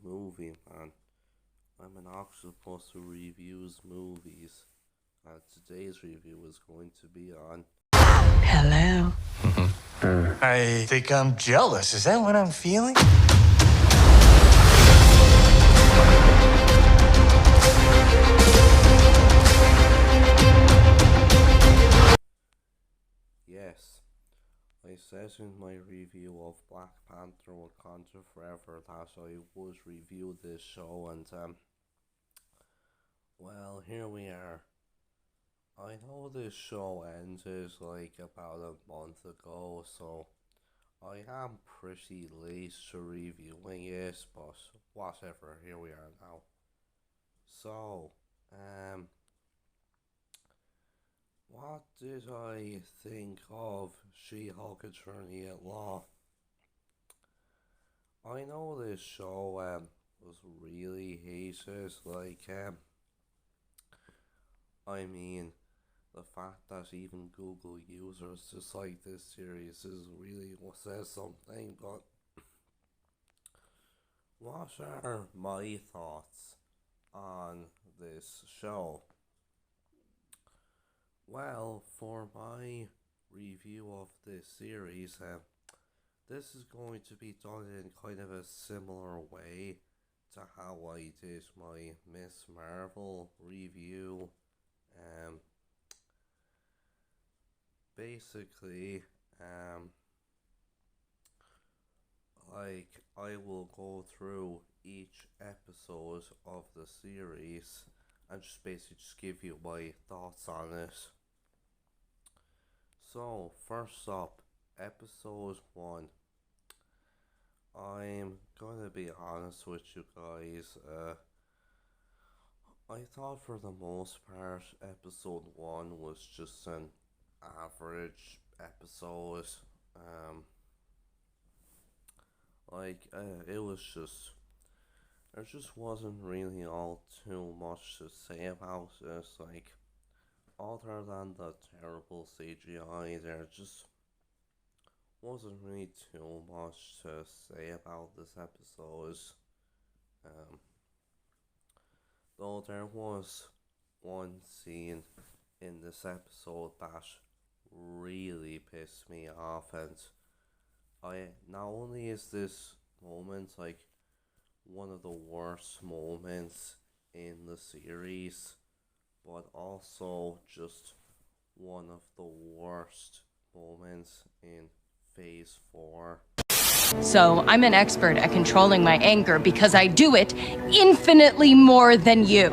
movie, man. I'm an octopus who reviews movies, and today's review is going to be on. Hello. I think I'm jealous. Is that what I'm feeling? Yes, I said in my review of Black Panther Wakanda Forever that I would review this show, and well, here we are. I know this show ended like about a month ago, so I am pretty late to reviewing it, but whatever, here we are now. So, what did I think of She-Hulk Attorney at Law? I know this show was really hated, I mean, the fact that even Google users dislike this series is really what says something, but what are my thoughts on this show? Well, for my review of this series, this is going to be done in kind of a similar way to how I did my Miss Marvel review. Basically, I will go through each episode of the series and just basically just give you my thoughts on it. So, first up, episode 1. I'm gonna be honest with you guys, I thought for the most part episode 1 was just an average episode. It was just, there just wasn't really all too much to say about it, other than the terrible CGI, there just wasn't really too much to say about this episode. Though there was one scene in this episode that really pissed me off, and not only is this moment one of the worst moments in the series, but also just one of the worst moments in Phase 4. So I'm an expert at controlling my anger because I do it infinitely more than you.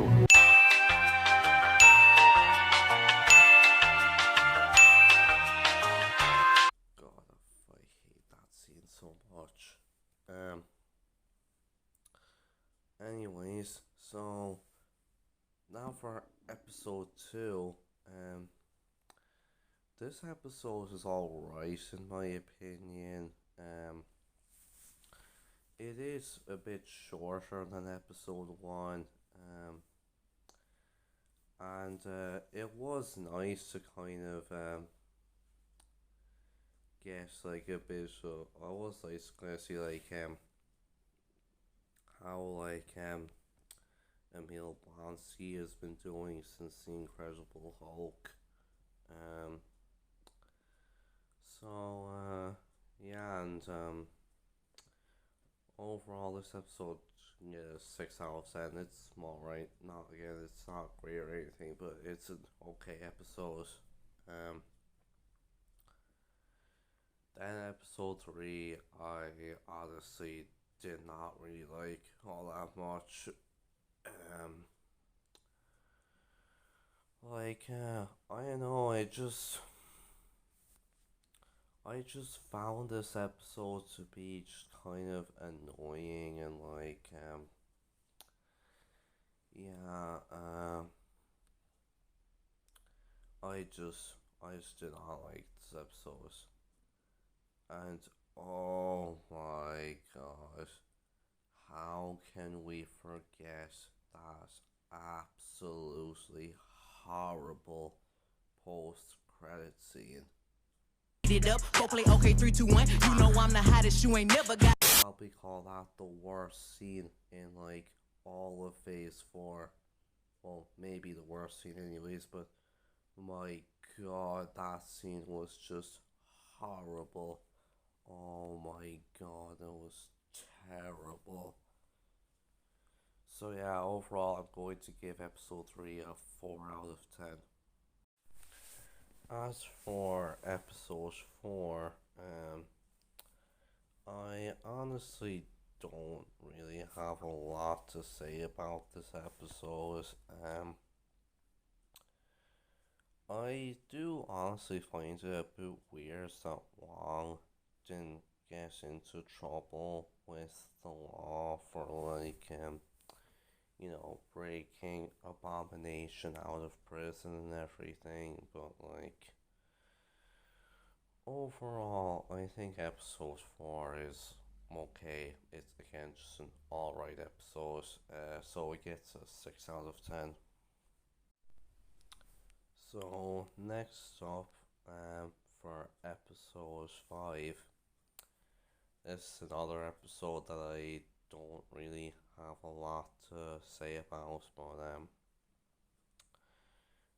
God, I hate that scene so much. Anyways, so now for episode 2. This episode is alright in my opinion. It is a bit shorter than episode 1. And it was nice to kind of get a bit of, I was gonna see how Emil Blonsky has been doing since the Incredible Hulk. Yeah, and overall this episode, yeah, 6 out of 10. It's alright. Not again, it's not great or anything, but it's an okay episode. Then episode 3, I honestly did not really like all that much. I don't know, I just found this episode to be just kind of annoying, and I just did not like this episode. And oh my god, how can we forget that absolutely horrible post-credit scene? It up, go play okay, 3, 2, 1. You know I'm the hottest, you ain't never got. probably call that the worst scene in like all of Phase 4. Well, maybe the worst scene, anyways, but my god, that scene was just horrible. Oh my god, it was terrible. So, yeah, overall, I'm going to give episode 3 a 4 out of 10. As for episode 4, I honestly don't really have a lot to say about this episode. I do honestly find it a bit weird that Wong didn't get into trouble with the law for breaking Abomination out of prison and everything, but overall, I think episode 4 is okay. It's again just an alright episode, so it gets a 6 out of 10. So, next up, for episode 5, it's another episode that I don't really have a lot to say about, but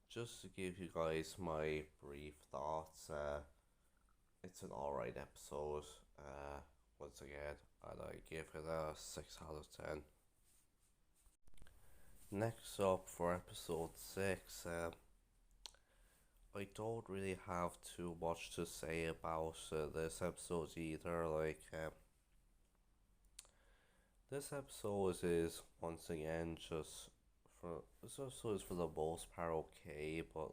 just to give you guys my brief thoughts, it's an alright episode. Once again, I give it a 6 out of 10. Next up for episode 6, I don't really have too much to say about this episode either. This episode is once again just this episode is for the most part okay, but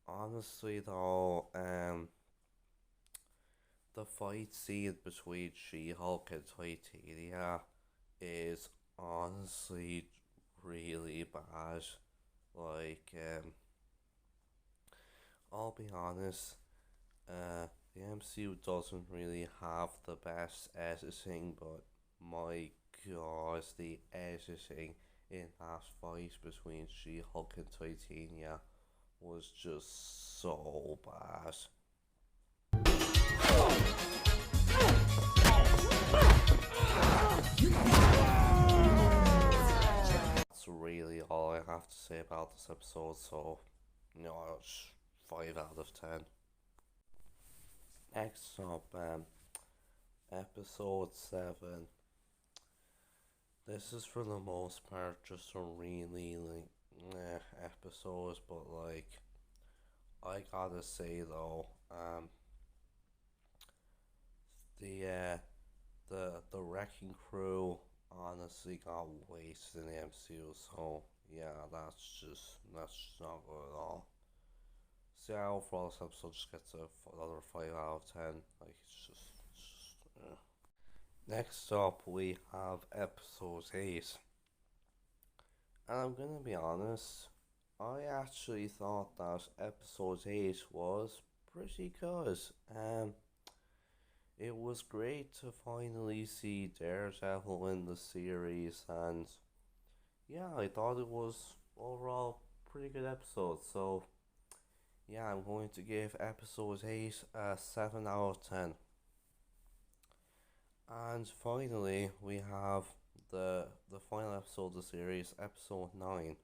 honestly though, the fight scene between She-Hulk and Titania is honestly really bad. I'll be honest, the MCU doesn't really have the best editing, but my god, the editing in that fight between She-Hulk and Titania was just so bad. That's really all I have to say about this episode, so it's 5 out of 10. Next up, episode 7. This is for the most part just a really episode, but I gotta say though, the Wrecking Crew honestly got wasted in the MCU, so yeah, that's just not good at all. So yeah, overall this episode just gets another 5 out of 10. It's just Next up we have episode 8. And I'm gonna be honest, I actually thought that episode 8 was pretty good. It was great to finally see Daredevil in the series, and yeah, I thought it was overall pretty good episode. So yeah, I'm going to give episode 8 a 7 out of 10. And finally, we have the final episode of the series, episode 9.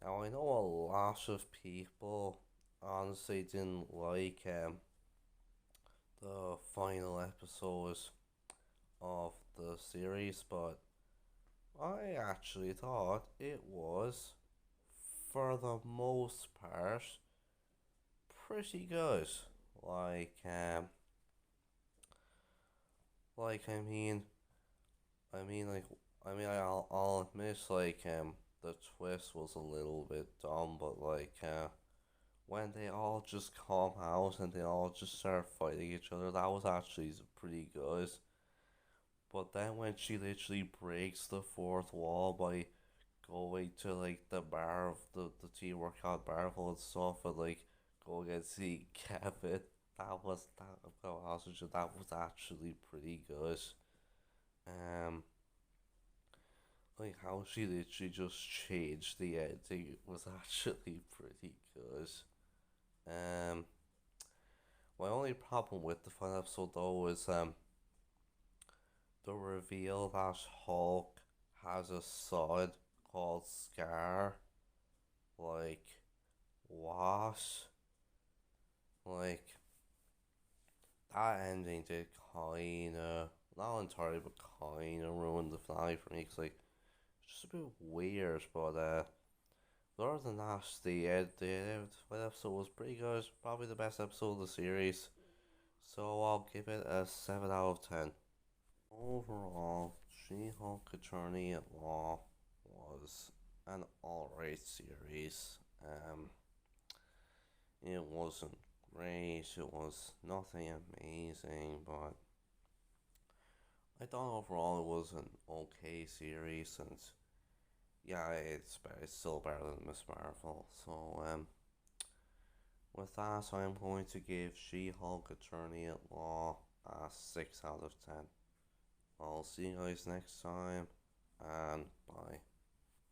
Now, I know a lot of people honestly didn't like the final episode of the series, but I actually thought it was, for the most part, pretty good. Like, like I'll admit, the twist was a little bit dumb, but when they all just come out and they all just start fighting each other, that was actually pretty good. But then when she literally breaks the fourth wall by going to the bar of the team workout bar full and stuff, and going and see Kevin, I'm gonna be honest with you, that was actually pretty good. Um, how she literally just changed the ending was actually pretty good. Um, My only problem with the final episode though is the reveal that Hulk has a son called Scar. Like, what? Like, that ending did kinda, not entirely, but kinda ruin the finale for me, cause like, it's just a bit weird, but other than that, the episode was pretty good, probably the best episode of the series, so I'll give it a 7 out of 10. Overall, She-Hulk Attorney at Law was an alright series. It wasn't great, it was nothing amazing, but I thought overall it was an okay series, and yeah, it's still better than Miss Marvel. So with that, I'm going to give She-Hulk Attorney at Law a 6 out of 10. I'll see you guys next time.